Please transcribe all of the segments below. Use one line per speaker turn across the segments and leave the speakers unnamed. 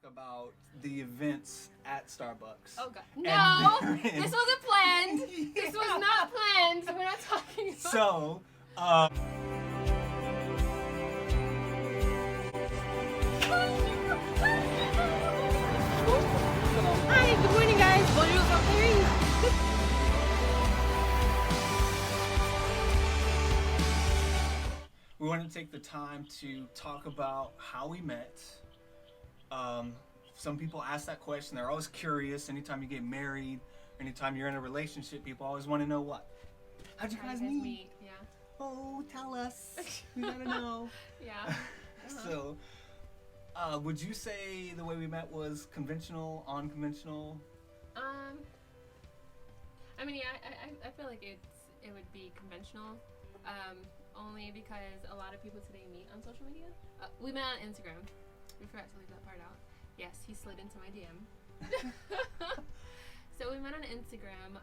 about the events at Starbucks.
Oh god. No!
And
This wasn't planned! This was not planned! We're not talking about
So,
Hi, good morning guys! Bonjour from Paris!
we wanted to take the time to talk about how we met. Some people ask that question. They're always curious. Anytime you get married, anytime you're in a relationship, people always want to know what? How'd you guys meet?
Yeah.
Oh, tell us. We gotta know.
Yeah.
So, would you say the way we met was conventional, unconventional?
I mean, yeah, I feel like it would be conventional, only because a lot of people today meet on social media. We met on Instagram. We forgot to leave that part out. Yes, he slid into my DM. So we met on Instagram.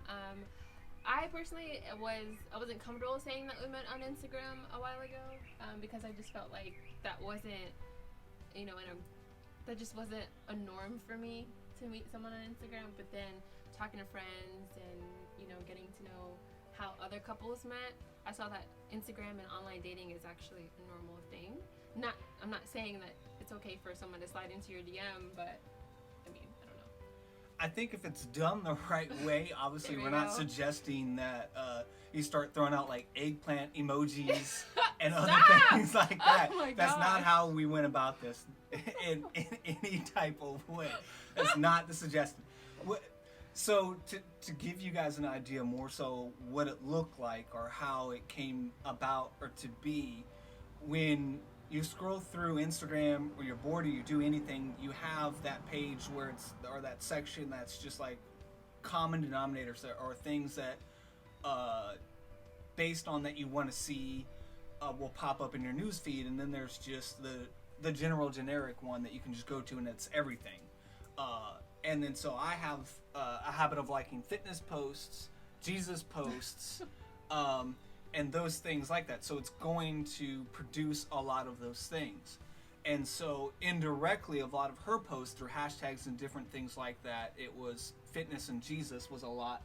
I personally wasn't comfortable saying that we met on Instagram a while ago, because I just felt like that wasn't, that just wasn't a norm for me to meet someone on Instagram. But then talking to friends and getting to know how other couples met, I saw that Instagram and online dating is actually a normal thing. I'm not saying that it's okay for someone to slide into your DM, but I mean, I don't know.
I think if it's done the right way, obviously we're not suggesting that you start throwing out like eggplant emojis and other things like that.
Oh my
That's
gosh.
not how we went about this in any type of way. That's not the suggestion. So to give you guys an idea more so what it looked like or how it came about or to be, when you scroll through Instagram or you're bored or you do anything, you have that page where or that section that's just like common denominators or things that based on that you want to see will pop up in your news feed, and then there's just the general generic one that you can just go to and it's everything. And then so I have a habit of liking fitness posts, Jesus posts, and those things like that. So it's going to produce a lot of those things. And so indirectly, a lot of her posts through hashtags and different things like that, it was fitness and Jesus was a lot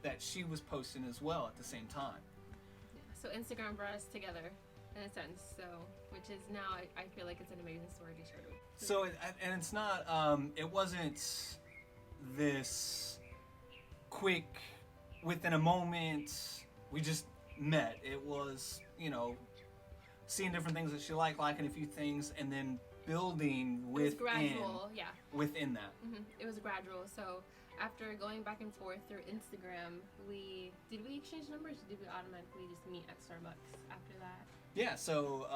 that she was posting as well at the same time.
Yeah, so Instagram brought us together in a sense, which is now I feel like it's an amazing story to share.
So, and it's not, it wasn't this quick, within a moment, we just met. It was, seeing different things that she liking a few things, and then building
It was gradual, yeah.
within that.
Mm-hmm. It was gradual. So after going back and forth through Instagram, did we exchange numbers, or did we automatically just meet at Starbucks after that?
Yeah, so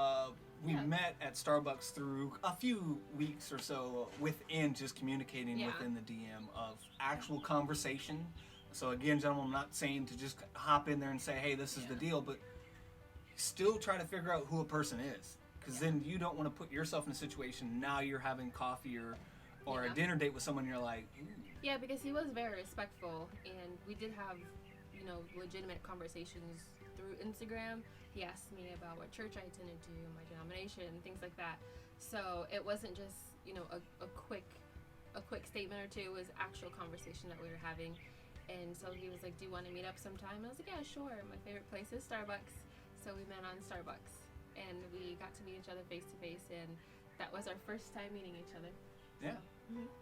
we met at Starbucks through a few weeks or so within just communicating within the DM of actual conversation. So again, gentlemen, I'm not saying to just hop in there and say, hey, this is the deal, but still try to figure out who a person is. Because then you don't want to put yourself in a situation, now you're having coffee or a dinner date with someone, you're like, ooh.
Yeah, because he was very respectful, and we did have, legitimate conversations through Instagram. He asked me about what church I attended to, my denomination, things like that. So it wasn't just, a quick statement or two. It was actual conversation that we were having. And so he was like, do you want to meet up sometime? I was like, yeah, sure. My favorite place is Starbucks. So we met on Starbucks, and we got to meet each other face to face, and that was our first time meeting each other.
Yeah.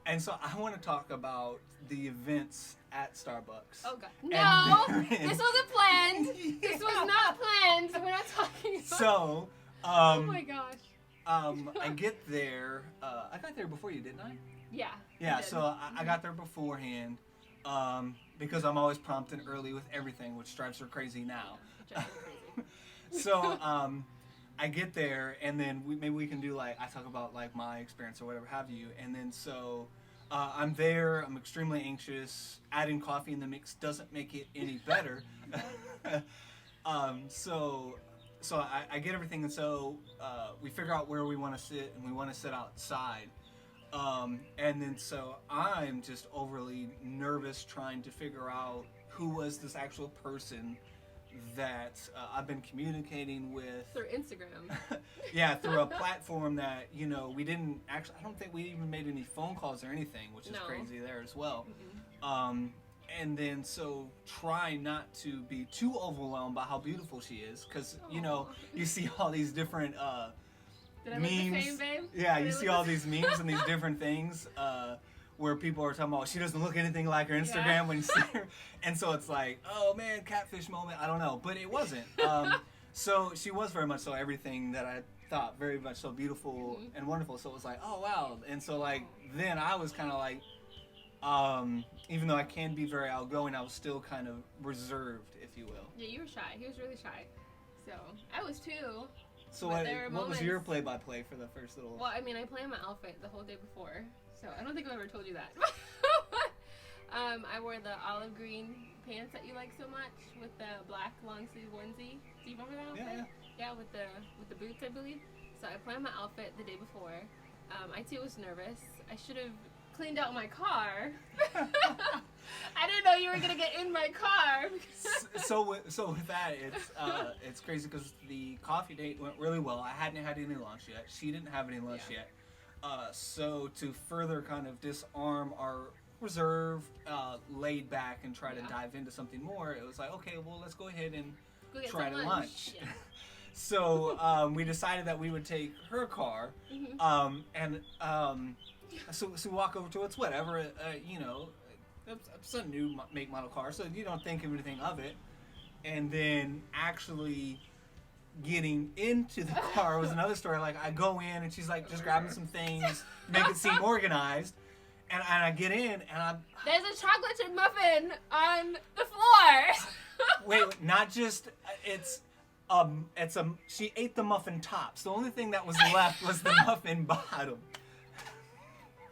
And so I want to talk about the events at Starbucks.
Oh god. No! This wasn't planned! This was not planned! We're not talking about
So,
oh my gosh.
I get there, I got there before you, didn't I?
Yeah.
Yeah, so I got there beforehand, because I'm always prompted early with everything, which drives her crazy now.
Which I feel crazy.
So, I get there, and then maybe we can do I talk about my experience or whatever have you, and then so I'm there, I'm extremely anxious, adding coffee in the mix doesn't make it any better. So I get everything, and so we figure out where we want to sit, and we want to sit outside. And then so I'm just overly nervous trying to figure out who was this actual person that I've been communicating with
Through Instagram.
yeah, through a platform that, you know, we didn't actually, I don't think we even made any phone calls or anything, which is
No.
crazy there as well.
Mm-mm.
And then so try not to be too overwhelmed by how beautiful she is, because, you know,
Aw.
you see all these different
Did I look
memes.
the same, babe?
Yeah,
Did
you
I
see
look
all
the-
these memes and these different things where people are talking about she doesn't look anything like her Instagram
Yeah.
when you see her, and so it's like, oh man, catfish moment. I don't know, but it wasn't. So she was very much so everything that I thought, very much so beautiful
Mhm.
and wonderful. So it was like, oh wow, and so like then I was kind of like, even though I can be very outgoing, I was still kind of reserved, if you will.
Yeah, you were shy. He was really shy. So I was too.
So
But there were
what was your
moments-
play-by-play for the first little?
Well, I mean, I planned my outfit the whole day before, so I don't think I've ever told you that. I wore the olive green pants that you like so much with the black long sleeve onesie. Do you remember that outfit?
Yeah.
Yeah, with the boots, I believe. So I planned my outfit the day before. I too was nervous. I should have cleaned out my car. I didn't know you were gonna get in my car.
So with that, it's crazy because the coffee date went really well. I hadn't had any lunch yet. She didn't have any lunch
Yeah.
yet. So to further kind of disarm our reserved, laid back, and try to
Yeah.
dive into something more, it was like, okay, well, let's go ahead and
Go get
try
some
to lunch.
Yeah.
So we decided that we would take her car,
Mhm.
so we walk over to it's whatever, you know, it's a new make model car, so you don't think of anything of it, and then actually getting into the car was another story. Like I go in and she's like just grabbing some things, make it seem organized, and I get in and I'm
There's a chocolate chip muffin on the floor.
wait, not just it's she ate the muffin tops. The only thing that was left was the muffin bottom.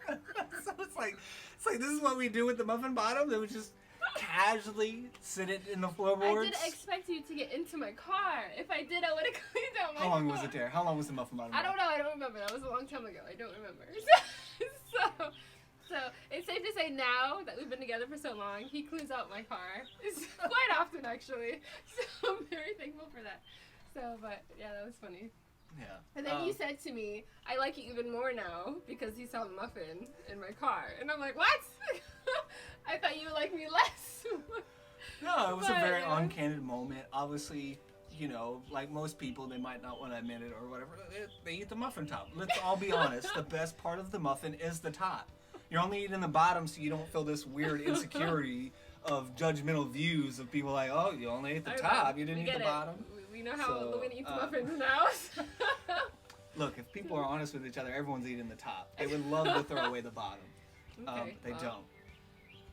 So it's like this is what we do with the muffin bottom. They would just casually sit it in the
I
floorboards.
didn't expect you to get into my car. If I did, I would have cleaned out my
How long
car.
was it there? How long was the muffin bottom?
I don't know. I don't remember. That was a long time ago. I don't remember. So it's safe to say now that we've been together for so long, he cleans out my car. It's quite often, actually. So I'm very thankful for that. So, but yeah, that was funny.
Yeah.
And then you said to me, I like you even more now because he saw the muffin in my car. And I'm like, what? I thought you would like me less.
No, it was a
But,
very
yeah.
uncandid moment. Obviously, you know, like most people, they might not want to admit it or whatever. They eat the muffin top. Let's all be honest. The best part of the muffin is the top. You're only eating the bottom so you don't feel this weird insecurity of judgmental views of people like, oh, you only ate the
I
top.
know.
You didn't
We
eat the
get it.
bottom.
We know how
So,
Louie eats
uh,
muffins now.
Look, if people are honest with each other, everyone's eating the top. They would love to throw away the bottom.
Okay,
They
well.
don't.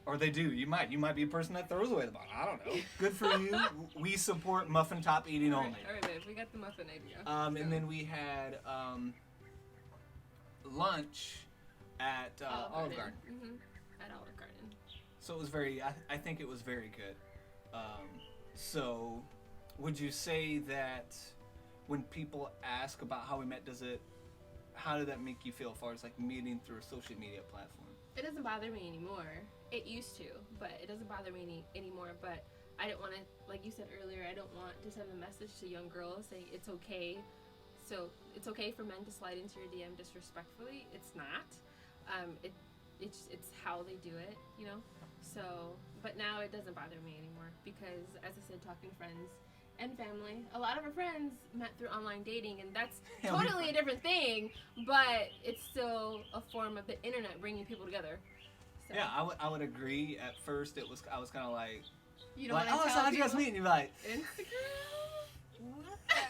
Or they do. You might be a person that throws away the bottom. I don't know. Good for you. We support muffin top eating
All
only.
right, all right, babe. We got the muffin idea.
And then we had lunch at Olive Garden.
At Olive Garden.
So it was I think it was very good. So would you say that when people ask about how we met, how did that make you feel as far as like meeting through a social media platform?
It doesn't bother me anymore. It used to, but it doesn't bother me anymore. But I didn't want to, like you said earlier, I don't want to send a message to young girls saying it's okay. So it's okay for men to slide into your DM disrespectfully. It's not. It's how they do it, you know. So, but now it doesn't bother me anymore because, as I said, talking to friends and family, a lot of our friends met through online dating, and that's
Yeah,
totally a different thing. But it's still a form of the internet bringing people together. So,
Yeah, I would agree. At first, I was kind of like,
you don't
like,
want
oh,
to
so
tell
how'd you guys
people?
meet? And you're like,
Instagram.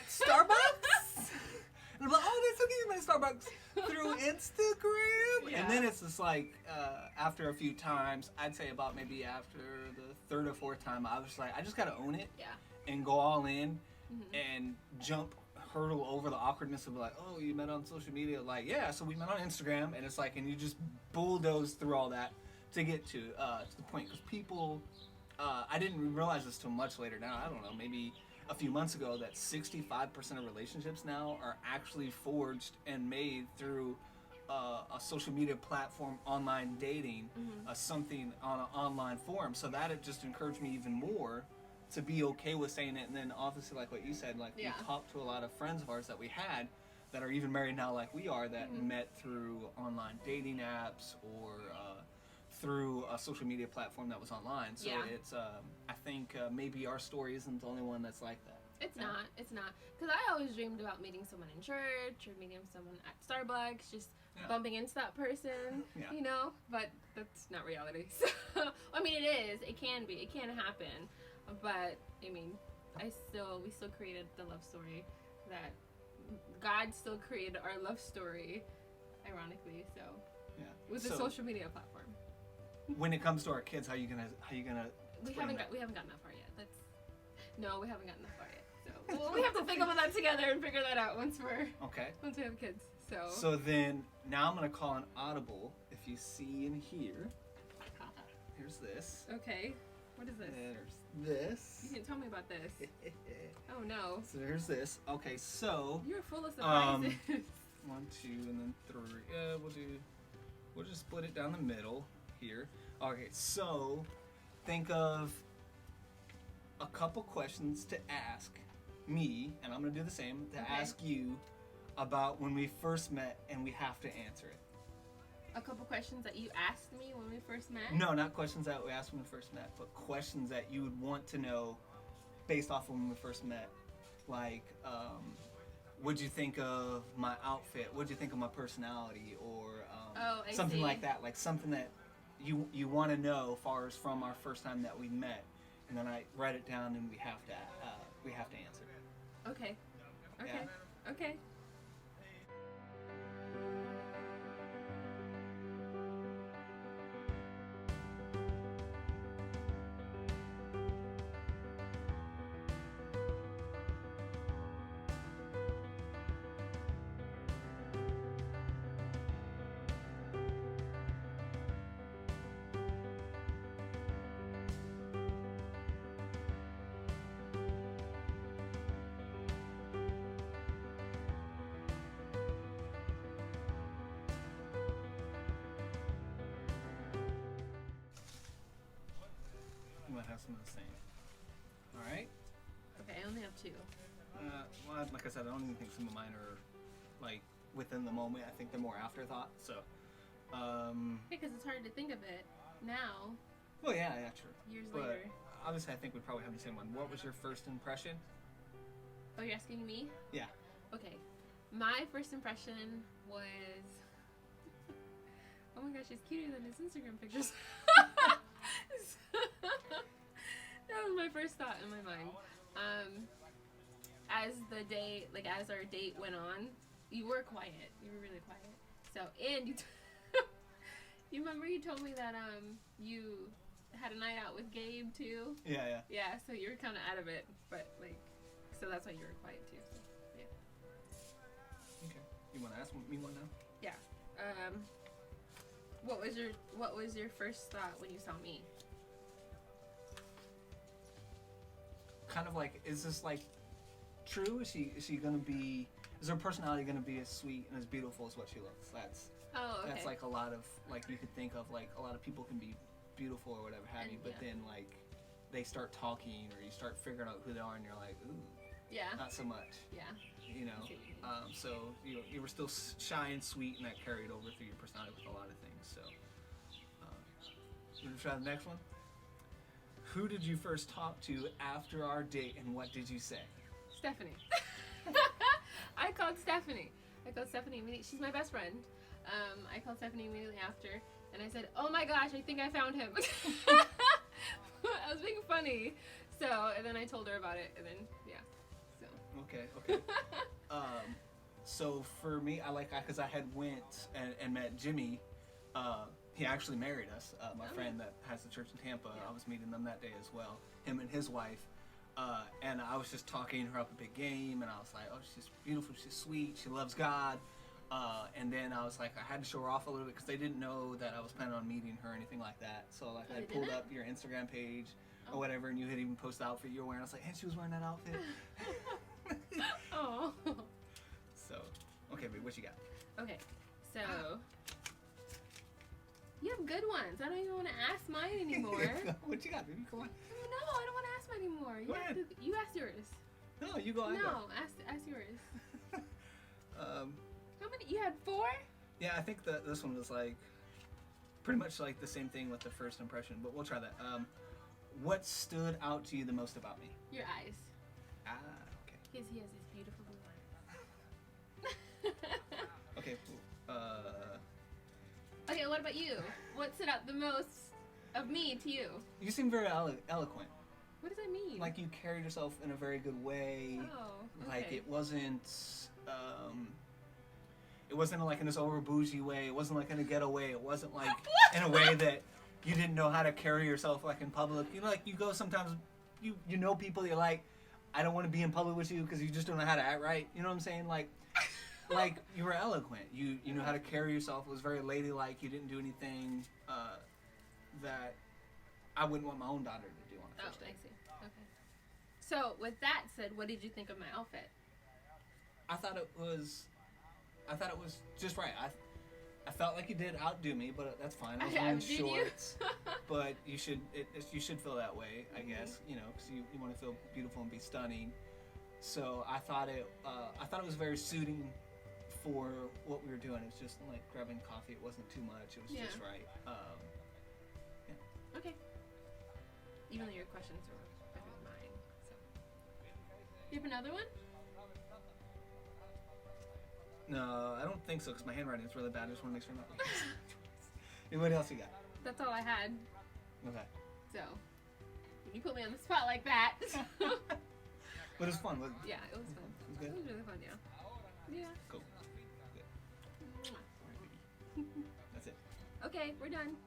Starbucks? And I'm like, oh, that's okay, you met at Starbucks through Instagram.
Yeah.
And then it's just like, after a few times, I'd say about maybe after the third or fourth time, I was like, I just gotta own it
Yeah.
and go all in
Mhm.
and hurdle over the awkwardness of like, oh, you met on social media. Like, yeah, so we met on Instagram, and it's like, and you just bulldoze through all that to get to the point. Because people, I didn't realize this till much later now. I don't know, maybe a few months ago, that 65% of relationships now are actually forged and made through a social media platform, online dating, something on an online forum. So that it just encouraged me even more to be okay with saying it. And then obviously, like what you said, like
Yeah.
we talked to a lot of friends of ours that we had that are even married now, like we are, that
Mhm.
met through online dating apps or through a social media platform that was online. So
Yeah.
it's, I think maybe our story isn't the only one that's like that.
It's
Yeah.
not. It's not. Because I always dreamed about meeting someone in church or meeting someone at Starbucks, just
Yeah.
bumping into that person,
Yeah.
you know? But that's not reality. So, I mean, it is. It can be. It can happen. But, I mean, we still created the love story that God still created our love story, ironically, so,
Yeah.
with the
So-
social media platform.
When it comes to our kids, how you gonna
We
explain
haven't
that?
gotten that far yet. No, we haven't gotten that far yet. So well, we have to think about that together and figure that out once
Okay.
we have kids. So,
So then, now I'm gonna call an audible. If you see in here, here's this.
okay, what is this?
There's this.
You didn't tell me about this. Oh no,
So there's this. Okay, so
you're full of surprises.
1, 2, and then 3. We'll just split it down the middle here. Okay, so think of a couple questions to ask me, and I'm gonna do the same to
Okay.
ask you about when we first met, and we have to answer it.
A couple questions that you asked me when we first met.
No, not questions that we asked when we first met, but questions that you would want to know based off of when we first met. Like, what'd you think of my outfit? What'd you think of my personality? Or
Oh, I
something
see.
like that. Like something that you want to know, far as from our first time that we met, and then I write it down, and we have to answer it.
Okay. Okay.
Yeah.
Okay.
You might have some of the same. All right.
Okay. I only have 2.
Well, like I said, I don't even think some of mine are like within the moment. I think they're more afterthought. So,
Because it's hard to think of it now,
well, yeah, true.
years
But
later.
obviously, I think we probably have the same one. What was your first impression?
Oh, you're asking me?
Yeah.
Okay. My first impression was, oh my gosh, he's cuter than his Instagram pictures. That was my first thought in my mind. As our date went on, you were quiet. You were really quiet. So, and you, you remember you told me that you had a night out with Gabe too.
Yeah.
Yeah. So you were kind of out of it, but like, so that's why you were quiet too. So, yeah.
Okay. You want to ask me one now?
What was your first thought when you saw me?
Kind of like, is this like true? Is she gonna be? Is her personality gonna be as sweet and as beautiful as what she looks? That's
Okay.
like a lot of like you could think of like a lot of people can be beautiful or whatever have
And,
you, but
yeah.
then like they start talking or you start figuring out who they are and you're like, ooh,
Yeah.
not so much.
Yeah.
You know,
I see what you mean.
so you were still shy and sweet, and that carried over through your personality with a lot of things. So, you want to try the next one? Who did you first talk to after our date, and what did you say?
Stephanie. I called Stephanie. Immediately. She's my best friend. I called Stephanie immediately after, and I said, "Oh my gosh, I think I found him." I was being funny. So, and then I told her about it, and then yeah. So.
Okay. So for me, because I had went and met Jimmy. He actually married us. My
Oh,
friend
yeah.
that has the church in Tampa.
Yeah.
I was meeting them that day as well. Him and his wife. And I was just talking her up a big game, and I was like, "Oh, she's beautiful. She's sweet. She loves God." And then I was like, I had to show her off a little bit because they didn't know that I was planning on meeting her or anything like that. So like,
Oh,
I
they
pulled
didn't?
up your Instagram page
Oh.
or whatever, and you had even posted the outfit you were wearing. I was like, and she was wearing that outfit.
Oh.
So, okay, but what you got?
Okay. So. You have good ones. I don't even want to ask mine anymore.
What you got, baby? Come on.
No, I don't want to ask anymore.
Go ahead.
You ask yours.
No, you go. I go.
No, ask yours.
Um,
How many? You had 4?
yeah, I think that this one was like pretty much like the same thing with the first impression, but we'll try that. What stood out to you the most about me?
Your eyes.
Ah, okay.
Because he has these beautiful blue eyes.
Okay.
Okay, what about you? What stood out the most of me to you?
You seem very eloquent.
What does that mean?
Like you carried yourself in a very good way.
Oh, okay.
Like it wasn't like in this over bougie way. It wasn't like in a ghetto way. It wasn't like in a way that you didn't know how to carry yourself like in public. You know, like you go sometimes, you know people you're like, I don't want to be in public with you because you just don't know how to act right. You know what I'm saying? Like you were eloquent. You know how to carry yourself. It was very ladylike. You didn't do anything that I wouldn't want my own daughter to do on a first
I
date.
see. Okay. So, with that said, what did you think of my outfit?
I thought it was just right. I felt like you did outdo me, but that's fine. I was wearing
Did you?
shorts, but you should feel that way, I guess. You know, because you want to feel beautiful and be stunning. So I thought it was very suiting for what we were doing. It was just like grabbing coffee. It wasn't too much. It was just right.
Okay. Even though your questions were better than mine. So. You have another one?
No, I don't think so because my handwriting is really bad. I just want to make sure I'm not. Anybody else you got?
That's all I had.
Okay.
So, you put me on the spot like that.
But it was fun.
Yeah, it was fun.
It was good?
It was really fun, yeah. Yeah.
Cool. Good. That's it.
Okay, we're done.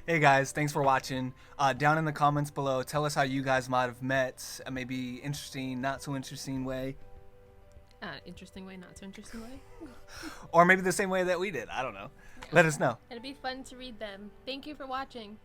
Hey guys, thanks for watching. Down in the comments below, tell us how you guys might have met. Maybe interesting, not so interesting way.
Interesting way, not so interesting way.
Or maybe the same way that we did. I don't know. Let us know.
It'll be fun to read them. Thank you for watching.